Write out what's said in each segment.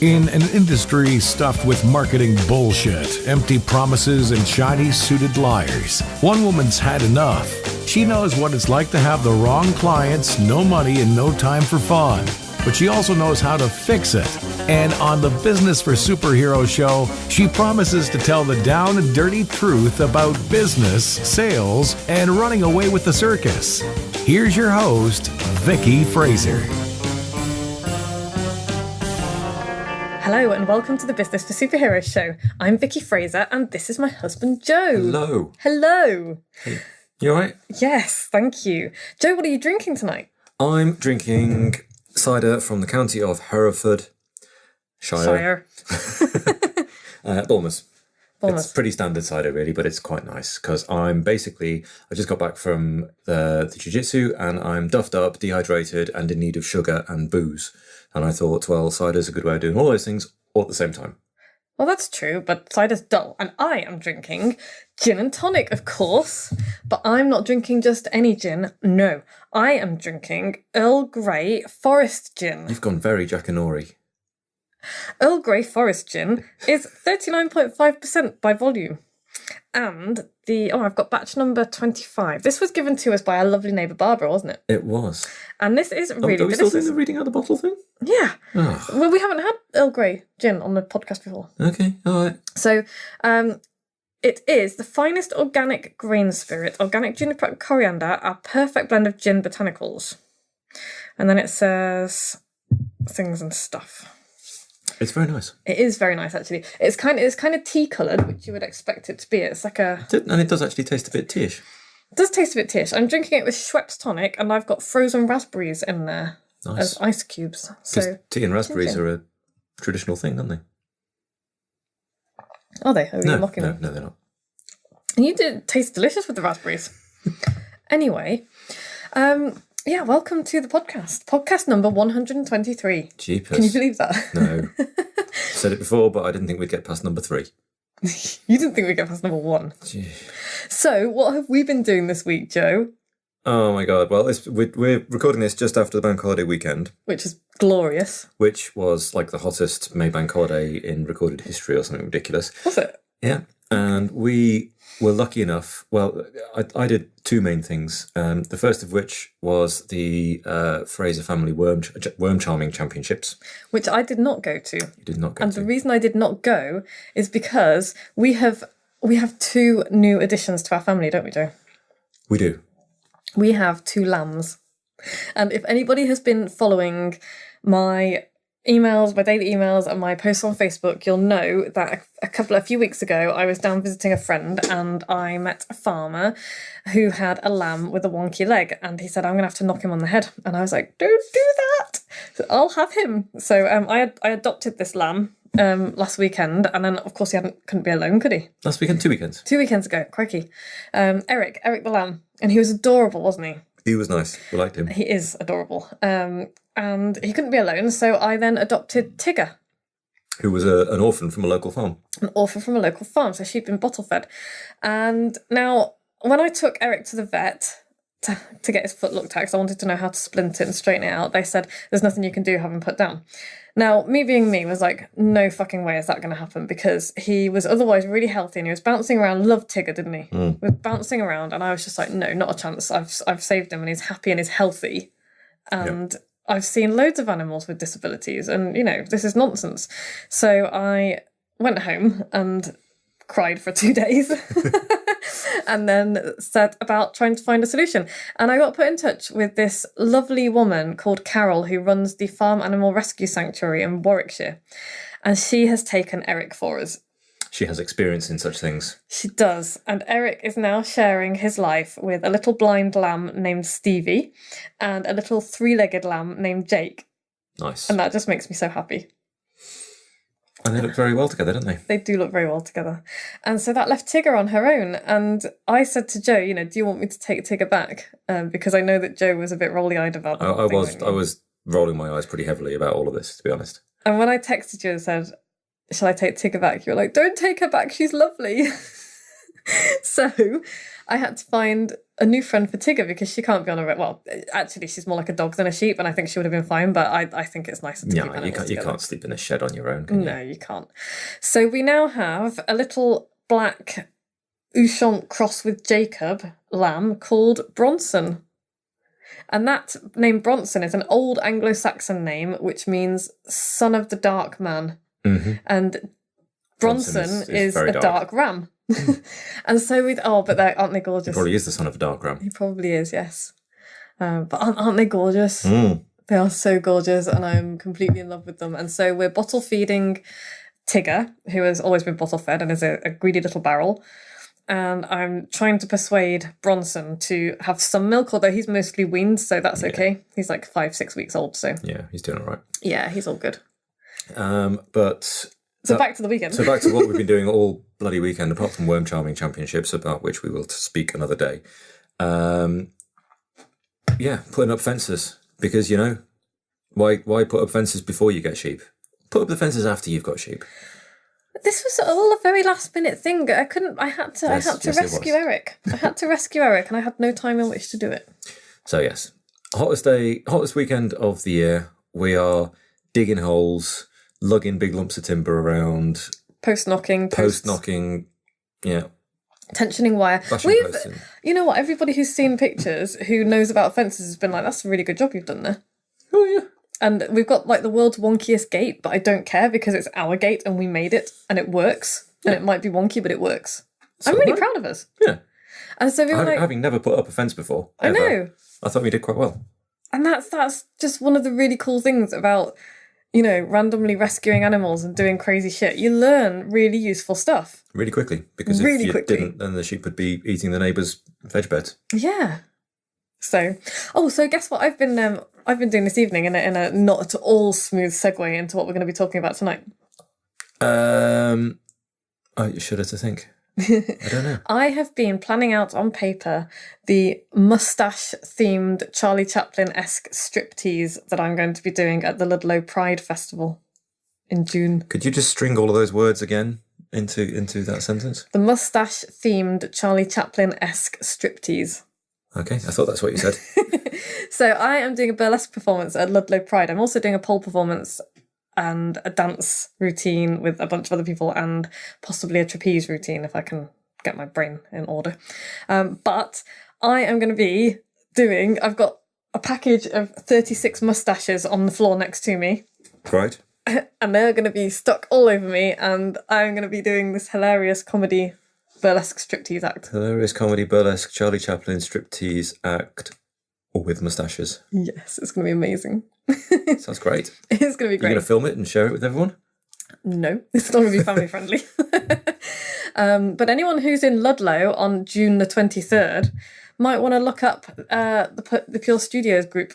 In an industry stuffed with marketing bullshit, empty promises, and shiny-suited liars, one woman's had enough. She knows what it's like to have the wrong clients, no money, and no time for fun. But she also knows how to fix it. And on the Business for Superheroes show, she promises to tell the down and dirty truth about business, sales, and running away with the circus. Here's your host, Vicky Fraser. Hello and welcome to the Business for Superheroes show. I'm Vicky Fraser and this is my husband Joe. Hello. Hello. Hey. You alright? Yes, thank you. Joe, what are you drinking tonight? I'm drinking cider from the county of Hereford, Shire. Bournemouth. It's pretty standard cider really, but it's quite nice because I just got back from the jiu-jitsu and I'm duffed up, dehydrated and in need of sugar and booze. And I thought, well, cider's a good way of doing all those things all at the same time. Well, that's true, but cider's dull. And I am drinking gin and tonic, of course. But I'm not drinking just any gin. No, I am drinking Earl Grey Forest Gin. You've gone very Jackanory. Earl Grey Forest Gin is 39.5% by volume. And I've got batch number 25. This was given to us by our lovely neighbour Barbara, wasn't it? It was. And this is really... Are we still doing the reading out the bottle thing? Yeah. Oh. Well, we haven't had Earl Grey gin on the podcast before. Okay, all right. So, it is the finest organic grain spirit, organic juniper and coriander, a perfect blend of gin botanicals. And then it says things and stuff. It's very nice. It is very nice, actually. It's kind of tea coloured, which you would expect it to be. It's like a... And it does actually taste a bit tea-ish. It does taste a bit tea-ish. I'm drinking it with Schweppes tonic, and I've got frozen raspberries in there as ice cubes. So tea and raspberries are a traditional thing, aren't they? Are they? Are you mocking me? No, they're not. You did taste delicious with the raspberries. Anyway, welcome to the podcast. Podcast number 123. Jeepers. Can you believe that? No. Said it before, but I didn't think we'd get past number 3. You didn't think we'd get past number 1. Gee. So, what have we been doing this week, Joe? Oh my God. Well, we're recording this just after the bank holiday weekend. Which is glorious. Which was like the hottest May bank holiday in recorded history or something ridiculous. Was it? Yeah. And we were lucky enough. Well, I did 2 main things. The first of which was the Fraser Family Worm Charming Championships. Which I did not go to. You did not go to. And the reason I did not go is because we have 2 new additions to our family, don't we, Joe? We do. We have 2 lambs. And if anybody has been following my emails, my daily emails and my posts on Facebook, you'll know that a few weeks ago I was down visiting a friend and I met a farmer who had a lamb with a wonky leg, and he said, I'm going to have to knock him on the head. And I was like, don't do that. So I'll have him. So I adopted this lamb last weekend, and then of course he couldn't be alone, could he? Last weekend, 2 weekends. 2 weekends ago, crikey. Eric the lamb, and he was adorable, wasn't he? He was nice. We liked him. He is adorable. And he couldn't be alone, so I then adopted Tigger. Who was an orphan from a local farm. An orphan from a local farm, so she'd been bottle fed. And now, when I took Eric to the vet to get his foot looked at, because I wanted to know how to splint it and straighten it out, they said, there's nothing you can do, have him put down. Now, me being me was like, no fucking way is that going to happen, because he was otherwise really healthy and he was bouncing around. Loved Tigger, didn't he? He was bouncing around, and I was just like, no, not a chance. I've saved him and he's happy and he's healthy. And I've seen loads of animals with disabilities and, this is nonsense. So I went home and cried for 2 days and then set about trying to find a solution. And I got put in touch with this lovely woman called Carol who runs the Farm Animal Rescue Sanctuary in Warwickshire. And she has taken Eric for us. She has experience in such things. She does. And Eric is now sharing his life with a little blind lamb named Stevie and a little 3-legged lamb named Jake. Nice. And that just makes me so happy. And they look very well together, don't they? They do look very well together. And so that left Tigger on her own. And I said to Joe, do you want me to take Tigger back? Because I know that Joe was a bit rolly-eyed about it. I was rolling my eyes pretty heavily about all of this, to be honest. And when I texted you and said, shall I take Tigger back? You were like, don't take her back, she's lovely. So I had to find a new friend for Tigger because she can't be on a well, actually she's more like a dog than a sheep, and I think she would have been fine, but I think it's nicer to keep animals you together. can't sleep in a shed on your own, can you? No, you can't. So we now have a little black Ushant cross with Jacob lamb called Bronson. And that name Bronson is an old Anglo-Saxon name which means son of the dark man. Mm-hmm. And Bronson is a dark ram. And so but aren't they gorgeous? He probably is the son of a dark ram. He probably is, yes. But aren't they gorgeous? Mm. They are so gorgeous, and I'm completely in love with them. And so we're bottle feeding Tigger, who has always been bottle fed and is a greedy little barrel. And I'm trying to persuade Bronson to have some milk, although he's mostly weaned, so that's okay. He's like 5-6 weeks old, so yeah, he's doing all right. Yeah, he's all good. Back to the weekend. So back to what we've been doing all bloody weekend, apart from Worm Charming Championships, about which we will speak another day. Putting up fences, because why put up fences before you get sheep? Put up the fences after you've got sheep. This was all a very last minute thing. I had to rescue Eric. I had to rescue Eric, and I had no time in which to do it. So yes, hottest weekend of the year. We are digging holes, lugging big lumps of timber around, post knocking, yeah, tensioning wire. You know what? Everybody who's seen pictures, who knows about fences, has been like, "That's a really good job you've done there." Oh yeah. And we've got like the world's wonkiest gate, but I don't care because it's our gate and we made it and it works. And it might be wonky, but it works. I'm really proud of us. Yeah. And so we were having never put up a fence before. I know. I thought we did quite well. And that's just one of the really cool things about, randomly rescuing animals and doing crazy shit. You learn really useful stuff. Really quickly. Because if you didn't, then the sheep would be eating the neighbour's veg beds. Yeah. So guess what I've been doing this evening in a not at all smooth segue into what we're going to be talking about tonight. You should have to think. I don't know. I have been planning out on paper the moustache-themed Charlie Chaplin-esque striptease that I'm going to be doing at the Ludlow Pride Festival in June. Could you just string all of those words again into that sentence? The moustache-themed Charlie Chaplin-esque striptease. Okay, I thought that's what you said. So I am doing a burlesque performance at Ludlow Pride. I'm also doing a pole performance and a dance routine with a bunch of other people and possibly a trapeze routine if I can get my brain in order. But I am going to be I've got a package of 36 moustaches on the floor next to me. Right. And they're going to be stuck all over me, and I'm going to be doing this hilarious comedy burlesque striptease act. Hilarious comedy burlesque Charlie Chaplin striptease act with moustaches. Yes, it's going to be amazing. Sounds great. It's going to be great. You're going to film it and share it with everyone? No, it's not going to be family friendly. But anyone who's in Ludlow on June the 23rd might want to look up the Pure Studios group.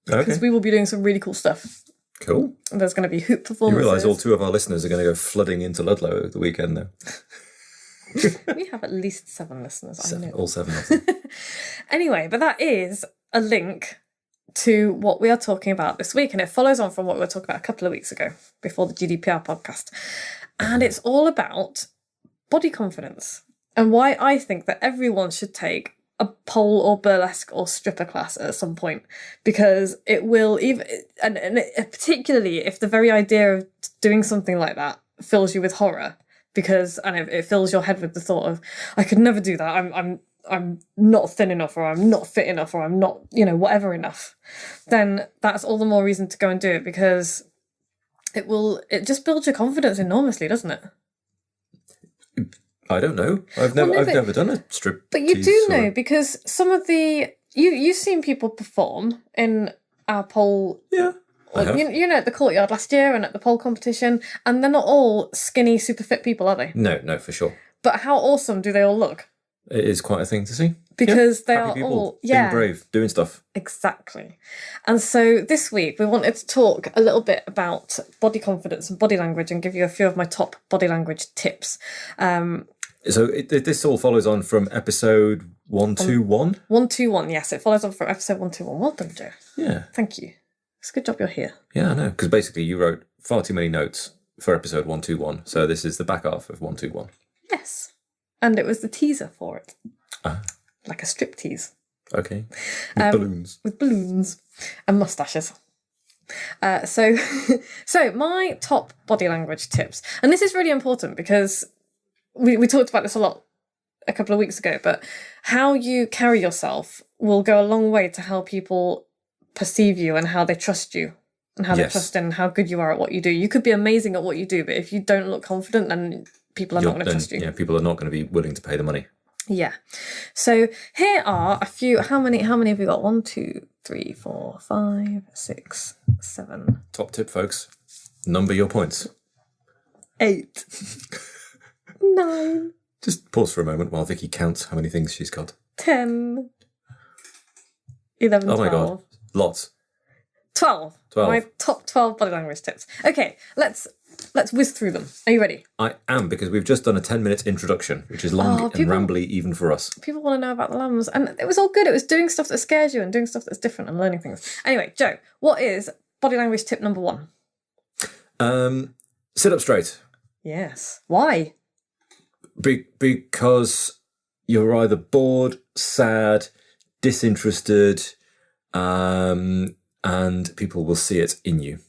Because we will be doing some really cool stuff. Cool. And there's going to be hoop performances. You realise all 2 of our listeners are going to go flooding into Ludlow over the weekend now. We have at least 7 listeners. I know. All 7 of them. Anyway, but that is a link to what we are talking about this week, and it follows on from what we were talking about a couple of weeks ago before the GDPR podcast. And it's all about body confidence and why I think that everyone should take a pole or burlesque or stripper class at some point, because it will and particularly if the very idea of doing something like that fills you with horror, because it fills your head with the thought of, I could never do that, I'm not thin enough, or I'm not fit enough, or I'm not, whatever enough, then that's all the more reason to go and do it, because it just builds your confidence enormously, doesn't it? I don't know. I've never done a strip. But you do know, because some of you've seen people perform in our pole. Yeah. At the courtyard last year and at the pole competition, and they're not all skinny, super fit people, are they? No, for sure. But how awesome do they all look? It is quite a thing to see. Because they Happy are people, all being brave, doing stuff. Exactly. And so this week we wanted to talk a little bit about body confidence and body language, and give you a few of my top body language tips. So this all follows on from episode 121? 121, yes. It follows on from episode 121. Well done, Joe. Yeah. Thank you. It's a good job you're here. Yeah, I know. Because basically you wrote far too many notes for episode 121. So this is the back half of 121. Yes. and it was the teaser for it. Ah. Like a strip tease. Okay. With balloons. With balloons and mustaches. So my top body language tips, and this is really important because we talked about this a lot a couple of weeks ago, but how you carry yourself will go a long way to how people perceive you and how they trust you and how they trust in how good you are at what you do. You could be amazing at what you do, but if you don't look confident, then people are not going to trust you. Yeah, people are not going to be willing to pay the money. Yeah. So here are a few. How many have we got? 1, 2, 3, 4, 5, 6, 7. Top tip, folks. Number your points. 8. 9. Just pause for a moment while Vicky counts how many things she's got. 10. 11, Oh 12. my God. Lots. 12. 12. My top 12 body language tips. Okay, let's whiz through them. Are you ready? I am, because we've just done a 10-minute introduction, which is long and rambly even for us. People want to know about the lambs. And it was all good. It was doing stuff that scares you and doing stuff that's different and learning things. Anyway, Joe, what is body language tip number 1? Sit up straight. Yes. Why? Because you're either bored, sad, disinterested, and people will see it in you.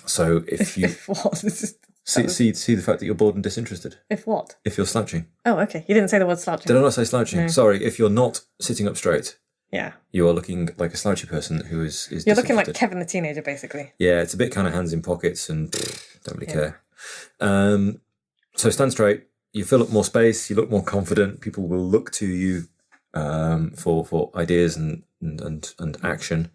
So if you If what? see the fact that you're bored and disinterested. If what? If you're slouching. Oh, okay. You didn't say the word slouching. Did I not say slouching? No. Sorry, if you're not sitting up straight, Yeah. you are looking like a slouchy person who is You're looking like disinterested. Kevin the teenager, basically. Yeah, it's a bit kind of hands in pockets and don't really care. So stand straight. You fill up more space. You look more confident. People will look to you for ideas and action.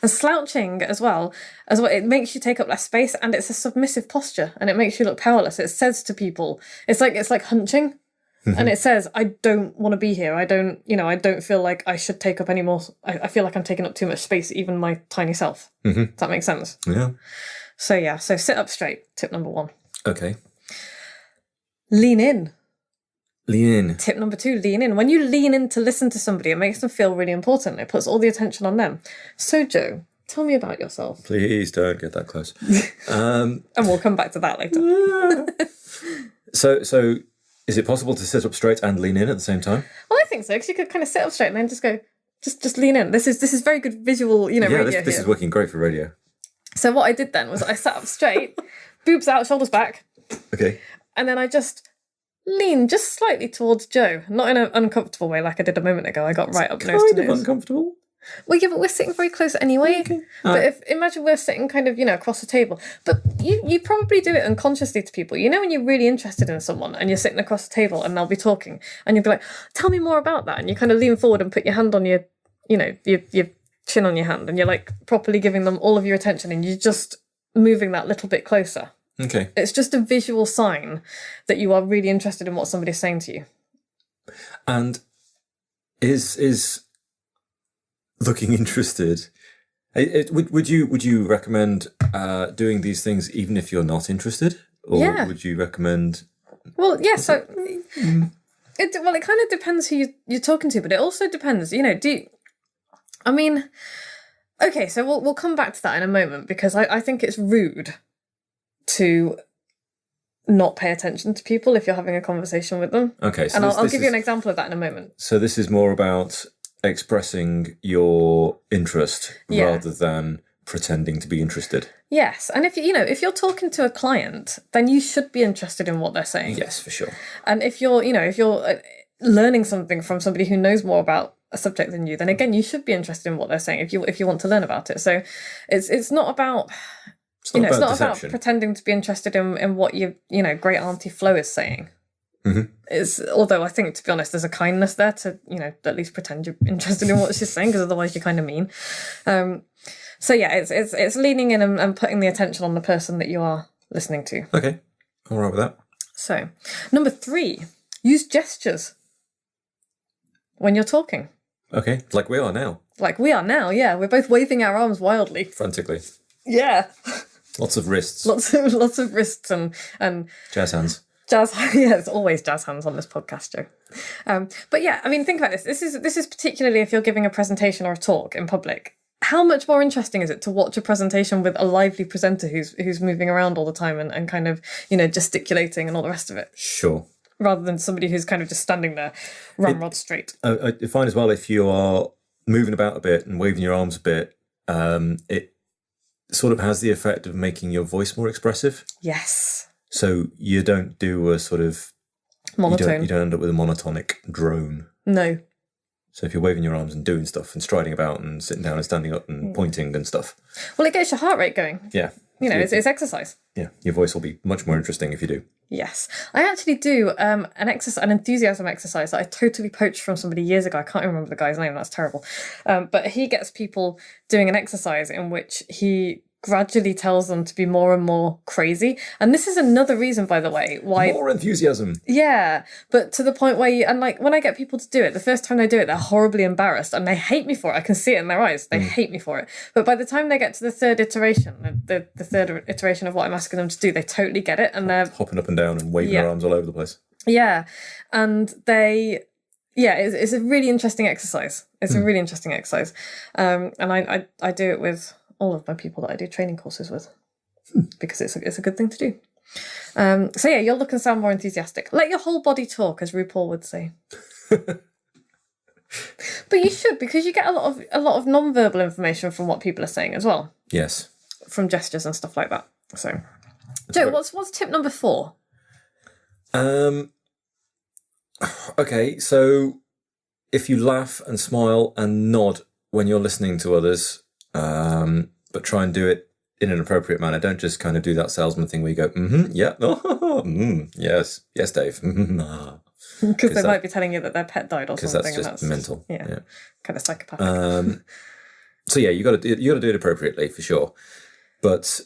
And slouching as well, it makes you take up less space, and it's a submissive posture, and it makes you look powerless. It says to people, it's like hunching, and it says, I don't want to be here. I don't feel like I should take up any more. I feel like I'm taking up too much space, even my tiny self. Does that make sense? Yeah. So sit up straight. Tip number 1. Okay. Lean in. Lean in. Tip number 2, lean in. When you lean in to listen to somebody, it makes them feel really important. It puts all the attention on them. So, Joe, tell me about yourself. Please don't get that close. And we'll come back to that later. So is it possible to sit up straight and lean in at the same time? Well, I think so, because you could kind of sit up straight and then just go, just lean in. This is very good visual, Yeah, radio this here. is working great for radio. So what I did then was I sat up straight, boobs out, shoulders back, Okay. and then I just lean just slightly towards Joe. Not in an uncomfortable way like I did a moment ago. I got right up nose to Kind of nose. uncomfortable. Well, yeah, but we're sitting very close anyway. Okay. But imagine we're sitting kind of, across the table. But you probably do it unconsciously to people. You know when you're really interested in someone and you're sitting across the table and they'll be talking and you'll be like, tell me more about that. And you kind of lean forward and put your hand on your chin on your hand and you're like properly giving them all of your attention and you're just moving that little bit closer. Okay. It's just a visual sign that you are really interested in what somebody's saying to you. And is looking interested. Would you recommend doing these things even if you're not interested, or would you recommend? Well, yeah. So, it kind of depends who you're talking to, but it also depends. Okay, so we'll come back to that in a moment because I think it's rude to not pay attention to people if you're having a conversation with them. Okay, so and I'll give you an example of that in a moment. So this is more about expressing your interest rather than pretending to be interested. Yes, and if you're talking to a client, then you should be interested in what they're saying. Yes, for sure. And if you're learning something from somebody who knows more about a subject than you, then again you should be interested in what they're saying if you want to learn about it. So it's not about it's not about pretending to be interested in what your great auntie Flo is saying. Mm-hmm. Although I think, to be honest, there's a kindness there to at least pretend you're interested in what she's saying, because otherwise you're kind of mean. So yeah, it's leaning in and putting the attention on the person that you are listening to. Okay, all right with that. So number 3, use gestures when you're talking. Okay, like we are now. Like we are now, yeah. We're both waving our arms wildly, frantically. Yeah. Lots of wrists. Lots of wrists and jazz hands. Yeah, it's always jazz hands on this podcast, Joe. But yeah, I mean, think about this. This is particularly if you're giving a presentation or a talk in public. How much more interesting is it to watch a presentation with a lively presenter who's moving around all the time and kind of gesticulating and all the rest of it? Sure. rather than somebody who's kind of just standing there, ramrod straight. I find as well, if you are moving about a bit and waving your arms a bit, it sort of has the effect of making your voice more expressive. Yes. So you don't do a sort of monotone. You don't end up with a monotonic drone. No. So if you're waving your arms and doing stuff and striding about and sitting down and standing up and pointing and stuff. Well, it gets your heart rate going. Yeah. It's exercise. Yeah, your voice will be much more interesting if you do. Yes. I actually do an enthusiasm exercise that I totally poached from somebody years ago. I can't remember the guy's name. That's terrible. But he gets people doing an exercise in which he gradually tells them to be more and more crazy. And this is another reason, by the way, why... More enthusiasm. Yeah, but to the point where you... And like, when I get people to do it, the first time they do it, they're horribly embarrassed and they hate me for it. I can see it in their eyes. They hate me for it. But by the time they get to the third iteration, the third iteration of what I'm asking them to do, they totally get it. And they're... Hopping up and down and waving their arms all over the place. Yeah. And they... Yeah, it's a really interesting exercise. It's a really interesting exercise. And I do it with all of my people that I do training courses with because it's a good thing to do. So yeah, you'll look and sound more enthusiastic. Let your whole body talk, as RuPaul would say. But you should, because you get a lot of non-verbal information from what people are saying as well. Yes. From gestures and stuff like that. So, Joe, what's tip number 4? Okay, so if you laugh and smile and nod when you're listening to others, but try and do it in an appropriate manner. Don't just kind of do that salesman thing where you go, yeah, yes, Dave. Because they might be telling you that their pet died or something. Because that's just mental. Yeah, kind of psychopathic. So yeah, you got to do it appropriately for sure. But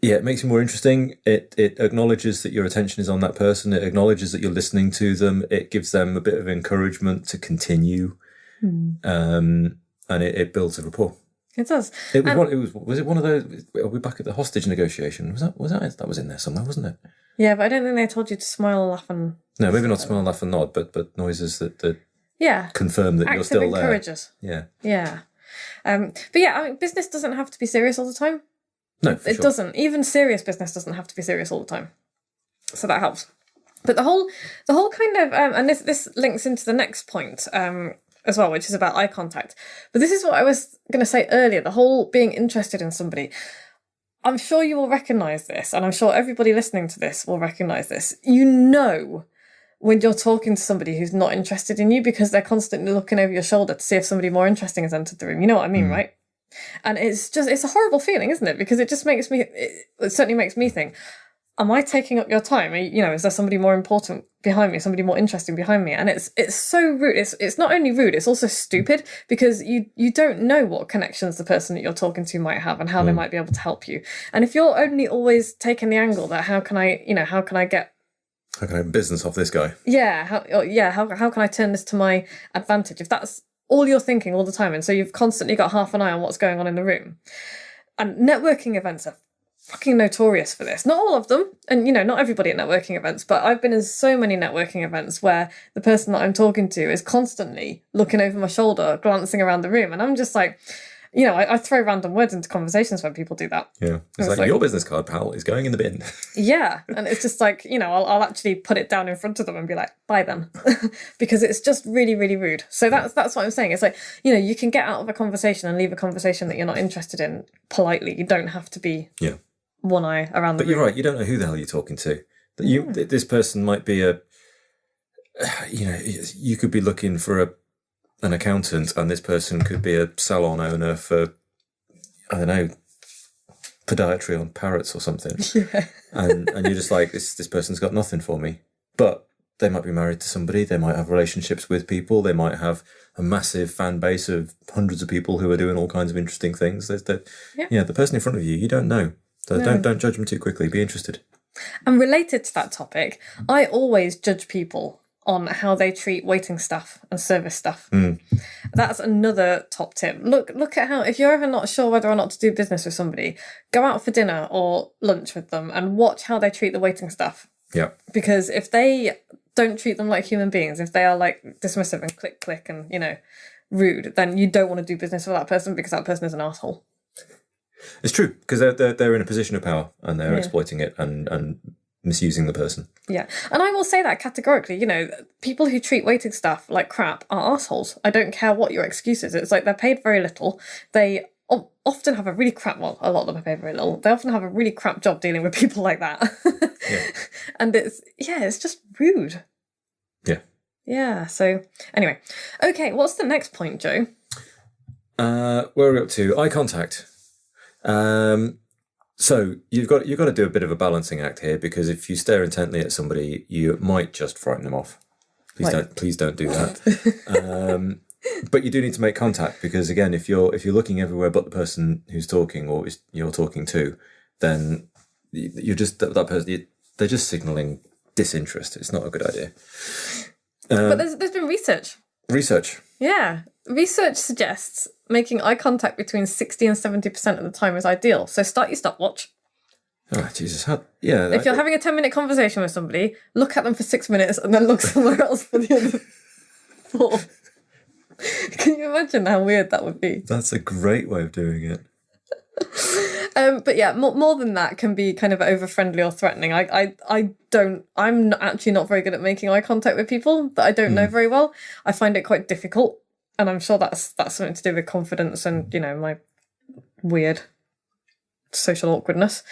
yeah, it makes it more interesting. It acknowledges that your attention is on that person. It acknowledges that you're listening to them. It gives them a bit of encouragement to continue. And it builds a rapport. It does. Was it one of those? Are we back at the hostage negotiation? That was in there somewhere, wasn't it? Yeah, but I don't think they told you to smile, laugh, and... No, maybe not smile, laugh, and nod, but noises that confirm that you're still there. Encourages. Yeah. Yeah. But yeah, I mean, business doesn't have to be serious all the time. No, it doesn't. Even serious business doesn't have to be serious all the time. So that helps. But the whole kind of and this links into the next point as well, which is about eye contact. But this is what I was going to say earlier, the whole being interested in somebody. I'm sure you will recognise this, and I'm sure everybody listening to this will recognise this. You know when you're talking to somebody who's not interested in you because they're constantly looking over your shoulder to see if somebody more interesting has entered the room. You know what I mean, right? And it's a horrible feeling, isn't it? Because it just makes me, it certainly makes me think, am I taking up your time? Is there somebody more important behind me, somebody more interesting behind me? And it's so rude. It's not only rude, it's also stupid because you don't know what connections the person that you're talking to might have and how they might be able to help you. And if you're only always taking the angle that how can I have business off this guy? Yeah, how can I turn this to my advantage? If that's all you're thinking all the time, and so you've constantly got half an eye on what's going on in the room. And networking events are fucking notorious for this. Not all of them, and not everybody at networking events, but I've been in so many networking events where the person that I'm talking to is constantly looking over my shoulder, glancing around the room, and I'm just like, I throw random words into conversations when people do that. Yeah, it's like your business card, pal, is going in the bin. Yeah, and it's just like, I'll actually put it down in front of them and be like, bye then, because it's just really, really rude. So that's what I'm saying. It's like, you can get out of a conversation and leave a conversation that you're not interested in politely. You don't have to be one eye around the room. But you're right, you don't know who the hell you're talking to. This person might be you could be looking for an accountant, and this person could be a salon owner for, I don't know, podiatry on parrots or something. Yeah. and you're just like, this person's got nothing for me. But they might be married to somebody, they might have relationships with people, they might have a massive fan base of hundreds of people who are doing all kinds of interesting things. The person in front of you, you don't know. So don't judge them too quickly, be interested. And related to that topic, I always judge people on how they treat waiting staff and service staff. That's another top tip. Look at how, if you're ever not sure whether or not to do business with somebody, go out for dinner or lunch with them and watch how they treat the waiting staff. Yeah. Because if they don't treat them like human beings, if they are like dismissive and click and, rude, then you don't want to do business with that person because that person is an asshole. It's true, because they're in a position of power and they're exploiting it and misusing the person. Yeah. And I will say that categorically, you know, people who treat waiting staff like crap are assholes. I don't care what your excuse is. It's like they're paid very little. They often have a really crap, well, a lot of them are paid very little. They often have a really crap job dealing with people like that. Yeah. And it's just rude. Yeah. Yeah. So anyway, okay. What's the next point, Joe? Where are we up to? Eye contact. So you've got to do a bit of a balancing act here, because if you stare intently at somebody, you might just frighten them off. Please don't do that. But you do need to make contact, because again, if you're looking everywhere but the person who's talking or you're talking to, then you're just that person. They're just signalling disinterest. It's not a good idea. But there's been research. Research. Yeah. Research suggests making eye contact between 60 and 70% of the time is ideal. So start your stopwatch. Oh, Jesus. Yeah. If you're having a 10-minute conversation with somebody, look at them for 6 minutes and then look somewhere else for the other 4. Can you imagine how weird that would be? That's a great way of doing it. But yeah, more than that can be kind of over-friendly or threatening. I'm actually not very good at making eye contact with people that I don't know very well. I find it quite difficult. And I'm sure that's something to do with confidence and, you know, my weird social awkwardness.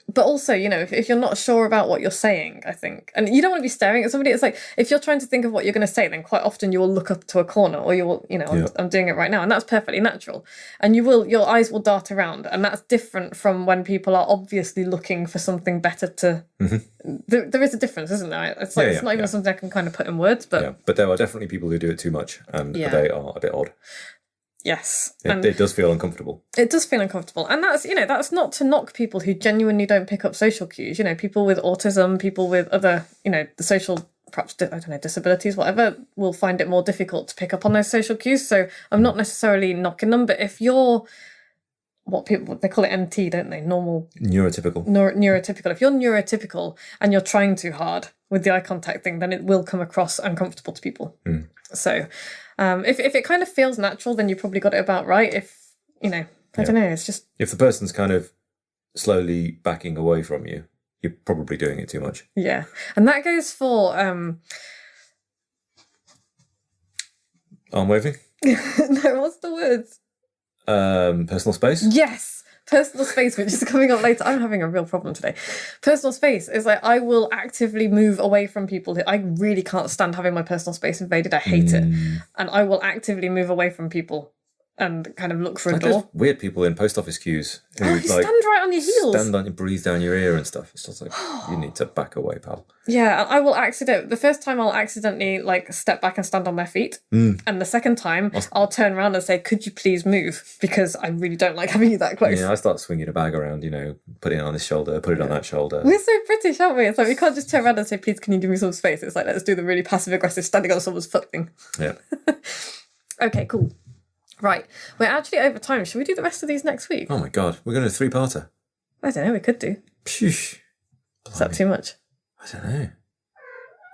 But also, you know, if you're not sure about what you're saying, I think, and you don't want to be staring at somebody, it's like, if you're trying to think of what you're going to say, then quite often you will look up to a corner, or you will, you know, I'm doing it right now, and that's perfectly natural. And your eyes will dart around, and that's different from when people are obviously looking for something better to... There is a difference, isn't there? It's like, it's not even something I can kind of put in words, but... Yeah, but there are definitely people who do it too much, and they are a bit odd. Yes. It does feel uncomfortable. It does feel uncomfortable. And that's, you know, that's not to knock people who genuinely don't pick up social cues. You know, people with autism, people with other, you know, the social, perhaps, I don't know, disabilities, whatever, will find it more difficult to pick up on those social cues. So I'm not necessarily knocking them, but if you're they call it NT, don't they? Normal. Neurotypical. Neurotypical. If you're neurotypical and you're trying too hard with the eye contact thing, then it will come across uncomfortable to people. So if it kind of feels natural, then you probably got it about right. If, you know, I don't know, it's just... If the person's kind of slowly backing away from you, you're probably doing it too much. Yeah. And that goes for... Arm waving? No, what's the words? Personal space? Yes. Personal space, which is coming up later. I'm having a real problem today. Personal space is like, I will actively move away from people. I really can't stand having my personal space invaded. I hate it. And I will actively move away from people and kind of look for a door. There's weird people in post office queues who stand right on your heels. Stand on you, breathe down your ear and stuff. It's just like, you need to back away, pal. Yeah, I will the first time I'll accidentally like step back and stand on my feet. And the second time I'll turn around and say, could you please move? Because I really don't like having you that close. Yeah, I start swinging a bag around, you know, put it on this shoulder, put it on that shoulder. We're so British, aren't we? It's like, we can't just turn around and say, please, can you give me some space? It's like, let's do the really passive-aggressive standing on someone's foot thing. Yeah. Okay, cool. Right, we're actually over time. Should we do the rest of these next week? Oh my God, we're going to 3-parter. I don't know, we could do. Phew. Is that too much? I don't know.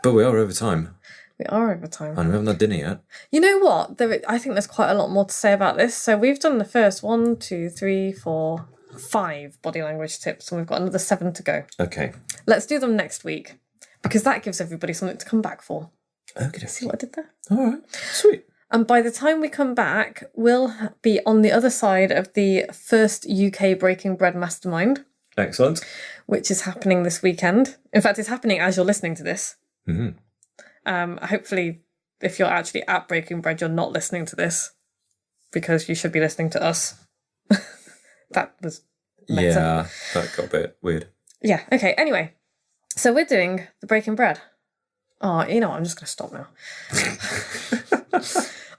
But we are over time. We are over time. And we haven't had dinner yet. You know what? I think there's quite a lot more to say about this. So we've done the first 1, 2, 3, 4, 5 body language tips, and we've got another 7 to go. Okay. Let's do them next week, because that gives everybody something to come back for. Okay. See what I did there? All right. Sweet. And by the time we come back, we'll be on the other side of the first UK Breaking Bread Mastermind. Excellent. Which is happening this weekend. In fact, it's happening as you're listening to this. Hopefully, if you're actually at Breaking Bread, you're not listening to this, because you should be listening to us. That was meta. Yeah, that got a bit weird. Yeah, okay. Anyway, so we're doing the Breaking Bread. Oh, you know what? I'm just going to stop now.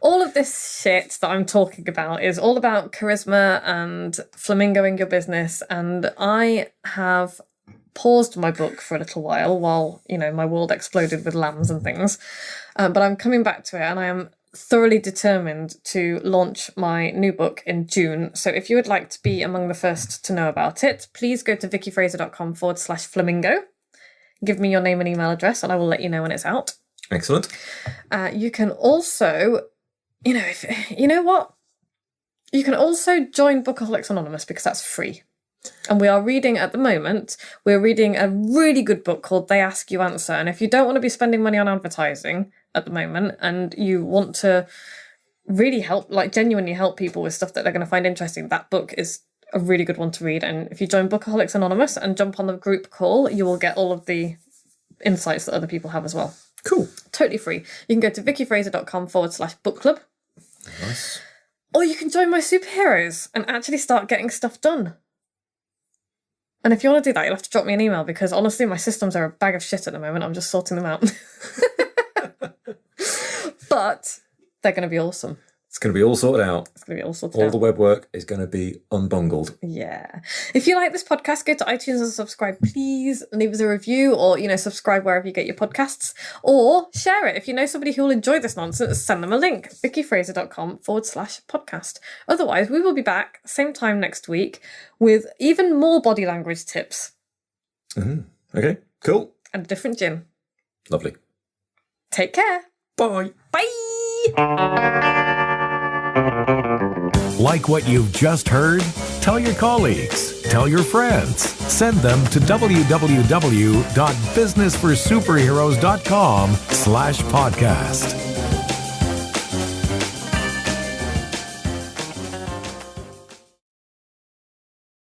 All of this shit that I'm talking about is all about charisma and flamingoing your business. And I have paused my book for a little while, you know, my world exploded with lambs and things. But I'm coming back to it, and I am thoroughly determined to launch my new book in June. So if you would like to be among the first to know about it, please go to vickyfraser.com/flamingo. Give me your name and email address, and I will let you know when it's out. Excellent. You can also, you know, you can also join Bookaholics Anonymous, because that's free. And we are reading at the moment, we're reading a really good book called They Ask You Answer. And if you don't want to be spending money on advertising at the moment and you want to really help, like genuinely help people with stuff that they're going to find interesting, that book is a really good one to read. And if you join Bookaholics Anonymous and jump on the group call, you will get all of the insights that other people have as well. Cool. Totally free. You can go to vickyfraser.com/book club. Nice. Or you can join my superheroes and actually start getting stuff done. And if you want to do that, you'll have to drop me an email because honestly, my systems are a bag of shit at the moment. I'm just sorting them out. But they're going to be awesome. It's going to be all sorted out. It's going to be all sorted out. All the web work is going to be unbungled. Yeah. If you like this podcast, go to iTunes and subscribe, please. Leave us a review or, subscribe wherever you get your podcasts. Or share it. If you know somebody who will enjoy this nonsense, send them a link. vickyfraser.com/podcast. Otherwise, we will be back same time next week with even more body language tips. Okay, cool. And a different gin. Lovely. Take care. Bye. Bye. Like what you've just heard? Tell your colleagues, tell your friends, send them to www.businessforsuperheroes.com/podcast.